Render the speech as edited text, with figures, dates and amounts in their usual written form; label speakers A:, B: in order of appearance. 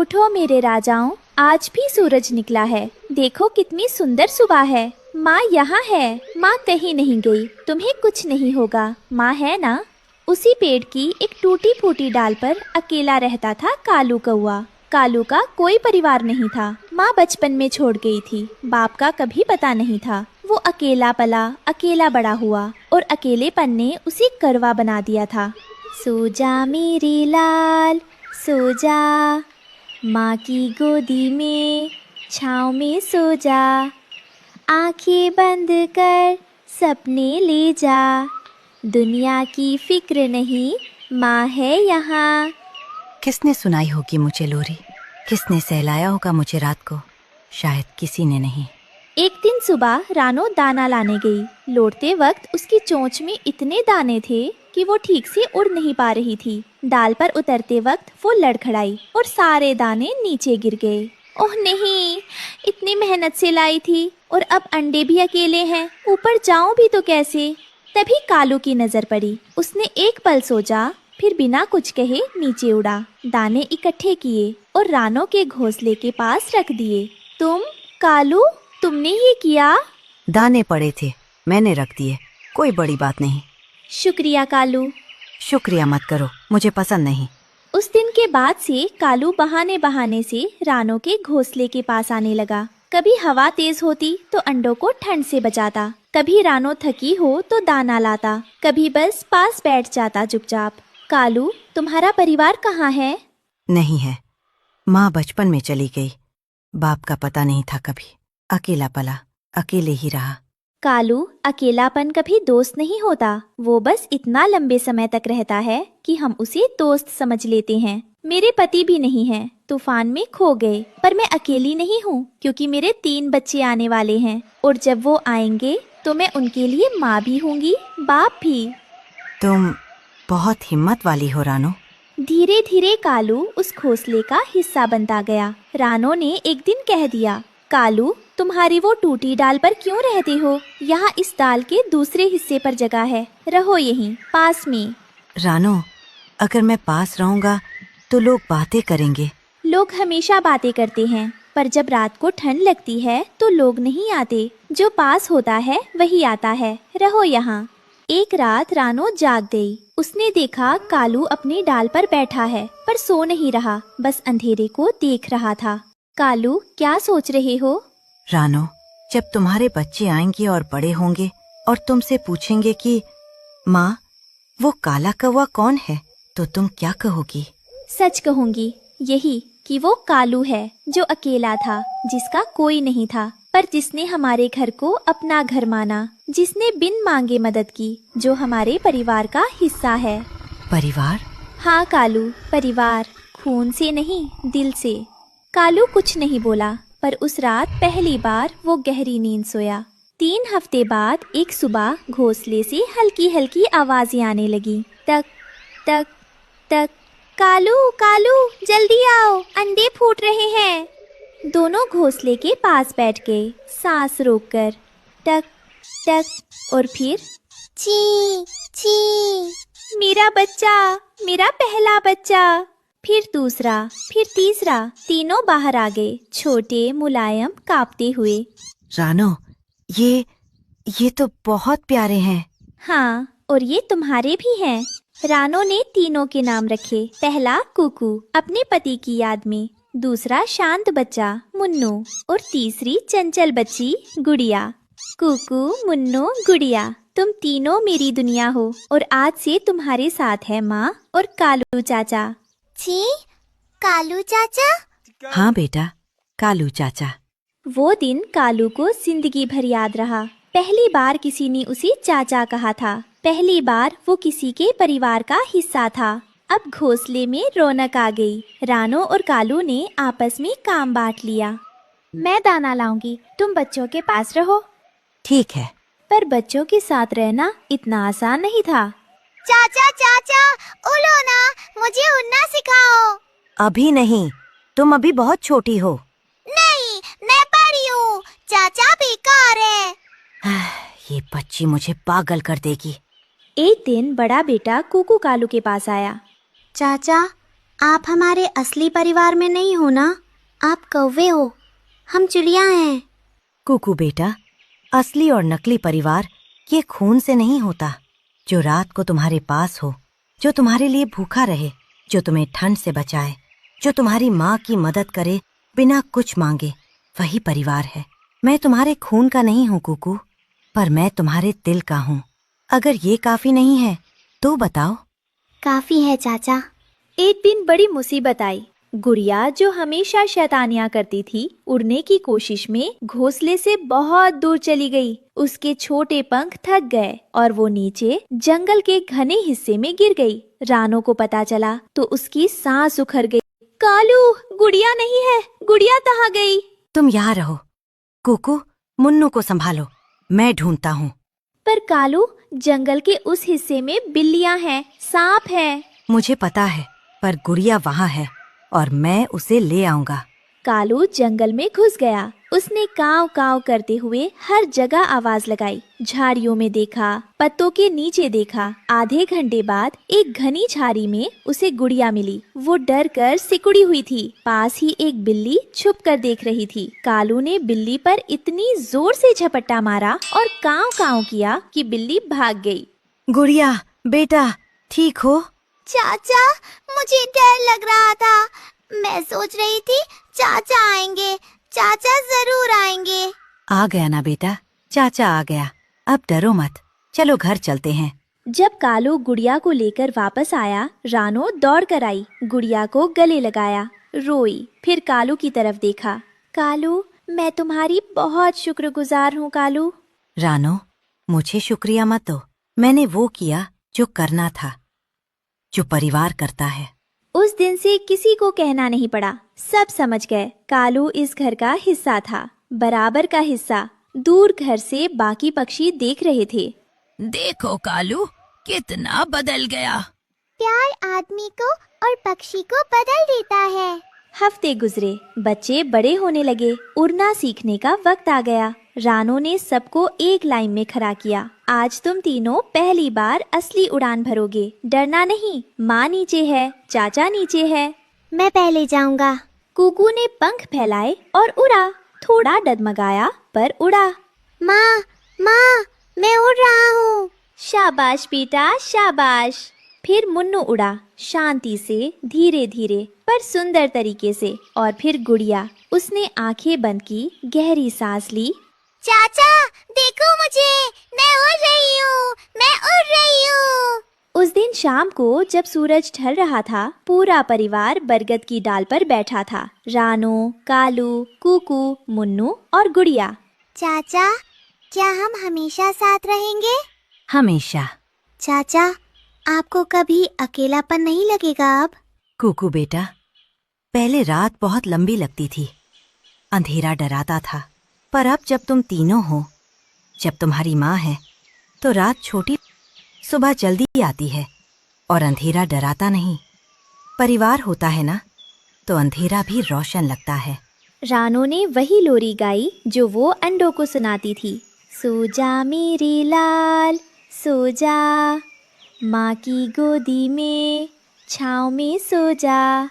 A: उठो मेरे राजाओं, आज भी सूरज निकला है। देखो कितनी सुंदर सुबह है। माँ यहाँ है। माँ कहीं नहीं गई, तुम्हें कुछ नहीं होगा, माँ है ना। उसी पेड़ की एक टूटी फूटी डाल पर अकेला रहता था कालू कौआ। कालू का कोई परिवार नहीं था। माँ बचपन में छोड़ गई थी। बाप का कभी पता नहीं था। वो अकेला पला, अकेला बड़ा हुआ और अकेलेपन ने उसे करवा बना दिया था। सो जा मेरे लाल, सो जा, माँ की गोदी में छाँव में सो जा। आंखें बंद कर सपने ले जा, दुनिया की फिक्र नहीं, माँ है यहाँ।
B: किसने सुनाई होगी मुझे लोरी? किसने सहलाया होगा मुझे रात को? शायद किसी ने नहीं।
A: एक दिन सुबह रानो दाना लाने गई। लौटते वक्त उसकी चोंच में इतने दाने थे कि वो ठीक से उड़ नहीं पा रही थी। डाल पर उतरते वक्त वो लड़खड़ाई और सारे दाने नीचे गिर गए। ओह नहीं, इतनी मेहनत से लाई थी और अब अंडे भी अकेले हैं, ऊपर जाऊं भी तो कैसे। तभी कालू की नजर पड़ी। उसने एक पल सोचा, फिर बिना कुछ कहे नीचे उड़ा, दाने इकट्ठे किए और रानो के घोंसले के पास रख दिए। तुम कालू, तुमने ये किया?
B: दाने पड़े थे, मैंने रख दिए, कोई बड़ी बात नहीं।
A: शुक्रिया कालू।
B: शुक्रिया मत करो, मुझे पसंद नहीं।
A: उस दिन के बाद से कालू बहाने बहाने से रानो के घोंसले के पास आने लगा। कभी हवा तेज होती तो अंडों को ठंड से बचाता, कभी रानो थकी हो तो दाना लाता, कभी बस पास बैठ जाता चुपचाप। कालू, तुम्हारा परिवार कहाँ है?
B: नहीं है, माँ बचपन में चली गई। बाप का पता नहीं था कभी। अकेला पला, अकेले ही रहा।
A: कालू, अकेलापन कभी दोस्त नहीं होता। वो बस इतना लंबे समय तक रहता है कि हम उसे दोस्त समझ लेते हैं। मेरे पति भी नहीं हैं, तूफान में खो गए, पर मैं अकेली नहीं हूँ क्योंकि मेरे 3 बच्चे आने वाले हैं और जब वो आएंगे तो मैं उनके लिए माँ भी होंगी, बाप भी।
B: तुम बहुत हिम्मत वाली हो रानो।
A: धीरे धीरे कालू उस घोंसले का हिस्सा बनता गया। रानो ने एक दिन कह दिया, कालू, तुम्हारी वो टूटी डाल पर क्यों रहते हो? यहाँ इस डाल के दूसरे हिस्से पर जगह है, रहो यहीं पास में।
B: रानो, अगर मैं पास रहूंगा तो लोग बातें करेंगे।
A: लोग हमेशा बातें करते हैं, पर जब रात को ठंड लगती है तो लोग नहीं आते। जो पास होता है वही आता है, रहो यहाँ। एक रात रानो जाग गई। उसने देखा कालू अपनी डाल पर बैठा है, पर सो नहीं रहा, बस अंधेरे को देख रहा था। कालू, क्या सोच रहे हो?
B: रानो, जब तुम्हारे बच्चे आएंगे और बड़े होंगे और तुमसे पूछेंगे कि माँ, वो काला कौवा कौन है, तो तुम क्या कहोगी?
A: सच कहूंगी, यही कि वो कालू है, जो अकेला था, जिसका कोई नहीं था, पर जिसने हमारे घर को अपना घर माना, जिसने बिन मांगे मदद की, जो हमारे परिवार का हिस्सा है।
B: परिवार?
A: हाँ कालू, परिवार, खून से नहीं, दिल से। कालू कुछ नहीं बोला, पर उस रात पहली बार वो गहरी नींद सोया। 3 हफ्ते बाद एक सुबह घोंसले से हल्की हल्की आवाजें आने लगी। टक टक टक। कालू, कालू, जल्दी आओ, अंडे फूट रहे हैं। दोनों घोंसले के पास बैठ गए, सांस रोककर। टक टक और फिर ची ची। मेरा बच्चा, मेरा पहला बच्चा। फिर दूसरा, फिर तीसरा। तीनों बाहर आ गए, छोटे, मुलायम, कांपते हुए।
B: रानो, ये तो बहुत प्यारे हैं।
A: हाँ, और ये तुम्हारे भी हैं। रानो ने तीनों के नाम रखे। पहला कुकू, अपने पति की याद में। दूसरा शांत बच्चा मुन्नू और तीसरी चंचल बच्ची गुड़िया। कुकू, मुन्नू, गुड़िया, तुम तीनों मेरी दुनिया हो और आज से तुम्हारे साथ है माँ और कालू चाचा।
C: जी, कालू चाचा?
B: हाँ बेटा, कालू चाचा।
A: वो दिन कालू को जिंदगी भर याद रहा। पहली बार किसी ने उसे चाचा कहा था। पहली बार वो किसी के परिवार का हिस्सा था। अब घोंसले में रौनक आ गई। रानो और कालू ने आपस में काम बांट लिया। मैं दाना लाऊंगी, तुम बच्चों के पास रहो।
B: ठीक है।
A: पर बच्चों के साथ रहना इतना आसान नहीं था।
C: चाचा चाचा, उड़ो ना, मुझे उड़ना सिखाओ।
B: अभी नहीं, तुम अभी बहुत छोटी हो।
C: नहीं, मैं बड़ी हूँ, चाचा बेकार है।
B: ये बच्ची मुझे पागल कर देगी।
A: एक दिन बड़ा बेटा कुकू कालू के पास आया।
C: चाचा, आप हमारे असली परिवार में नहीं हो ना। आप कौवे हो, हम चिड़िया हैं।
B: कुकू बेटा, असली और नकली परिवार ये खून से नहीं होता। जो रात को तुम्हारे पास हो, जो तुम्हारे लिए भूखा रहे, जो तुम्हें ठंड से बचाए, जो तुम्हारी माँ की मदद करे बिना कुछ मांगे, वही परिवार है। मैं तुम्हारे खून का नहीं हूँ कुकू, पर मैं तुम्हारे दिल का हूँ। अगर ये काफी नहीं है तो बताओ।
C: काफी है चाचा।
A: एक दिन बड़ी मुसीबत आई। गुड़िया जो हमेशा शैतानियां करती थी, उड़ने की कोशिश में घोंसले से बहुत दूर चली गई। उसके छोटे पंख थक गए और वो नीचे जंगल के घने हिस्से में गिर गई। रानो को पता चला तो उसकी सांस उखड़ गई। कालू, गुड़िया नहीं है, गुड़िया कहाँ गई?
B: तुम यहाँ रहो कुकू, मुन्नू को संभालो, मैं ढूंढता हूँ।
A: पर कालू, जंगल के उस हिस्से में बिल्लियां हैं, सांप हैं।
B: मुझे पता है, पर गुड़िया वहाँ है और मैं उसे ले आऊंगा।
A: कालू जंगल में घुस गया। उसने काव काव करते हुए हर जगह आवाज लगाई। झाड़ियों में देखा, पत्तों के नीचे देखा। आधे घंटे बाद एक घनी झाड़ी में उसे गुड़िया मिली। वो डर कर सिकुड़ी हुई थी। पास ही एक बिल्ली छुप कर देख रही थी। कालू ने बिल्ली पर इतनी जोर से झपट्टा मारा और काव काव किया कि बिल्ली भाग गई।
B: गुड़िया बेटा, ठीक हो?
C: चाचा, मुझे डर लग रहा था। मैं सोच रही थी चाचा आएंगे, चाचा जरूर आएंगे।
B: आ गया ना बेटा, चाचा आ गया। अब डरो मत, चलो घर चलते हैं।
A: जब कालू गुड़िया को लेकर वापस आया, रानो दौड़ कर आई, गुड़िया को गले लगाया, रोई। फिर कालू की तरफ देखा। कालू, मैं तुम्हारी बहुत शुक्रगुजार हूँ कालू।
B: रानो, मुझे शुक्रिया मत दो। मैंने वो किया जो करना था, जो परिवार करता है।
A: उस दिन से किसी को कहना नहीं पड़ा। सब समझ गए कालू इस घर का हिस्सा था, बराबर का हिस्सा। दूर घर से बाकी पक्षी देख रहे थे।
B: देखो कालू, कितना बदल गया।
C: प्यार आदमी को और पक्षी को बदल देता है।
A: हफ्ते गुजरे, बच्चे बड़े होने लगे। उड़ना सीखने का वक्त आ गया। रानो ने सबको एक लाइन में खड़ा किया। आज तुम तीनों पहली बार असली उड़ान भरोगे। डरना नहीं, माँ नीचे है, चाचा नीचे है।
C: मैं पहले जाऊंगा।
A: कुकू ने पंख फैलाए और उड़ा। थोड़ा डगमगाया पर उड़ा।
C: माँ, माँ, मैं उड़ रहा हूँ।
A: शाबाश बेटा, शाबाश। फिर मुन्नू उड़ा, शांति से, धीरे धीरे पर सुंदर तरीके से। और फिर गुड़िया, उसने आंखें बंद की, गहरी सांस ली।
C: चाचा, देखो मुझे, मैं उड़ रही हूँ, मैं उड़ रही हूँ।
A: उस दिन शाम को जब सूरज ढल रहा था, पूरा परिवार बरगद की डाल पर बैठा था। रानो, कालू, कुकू, मुन्नू और गुड़िया।
C: चाचा, क्या हम हमेशा साथ रहेंगे?
B: हमेशा।
C: चाचा, आपको कभी अकेलापन नहीं लगेगा अब?
B: कुकू बेटा, पहले रात बहुत लंबी लगती थी, अंधेरा डराता था। पर अब जब तुम तीनों हो, जब तुम्हारी माँ है, तो रात छोटी, सुबह जल्दी आती है और अंधेरा डराता नहीं। परिवार होता है ना, तो अंधेरा भी रोशन लगता है।
A: रानो ने वही लोरी गाई जो वो अंडों को सुनाती थी। सो जा मेरे लाल, सो जा, माँ की गोदी में, छाँव में सो जा।